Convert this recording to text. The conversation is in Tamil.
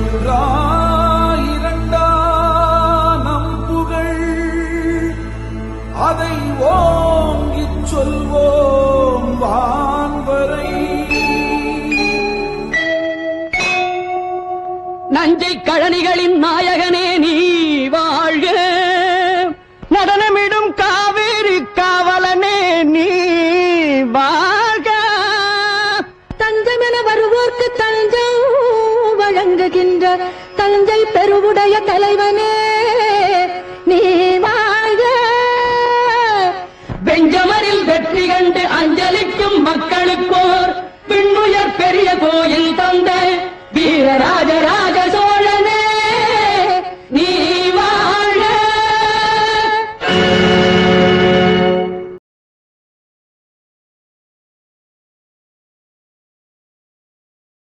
ஒன்றாயிரண்டா நம் புகழ் அதை ஓங்கிச் சொல்வோம் வான்வரை. நஞ்சை கழனிகளின் நாயகனே நீ வாழ்க, நடனமிடும் காவேரி காவலனே நீ வாழ்க. தஞ்சமென வருவோர்க்கு தஞ்சம் வழங்குகின்ற தஞ்சை பெருவுடைய தலைவனே நீ வாழ்க. வெஞ்சமரில் வெற்றி கண்டு அஞ்சலிக்கும் மக்களுக்கோர் பின்னுயர் பெரிய கோயில் தந்த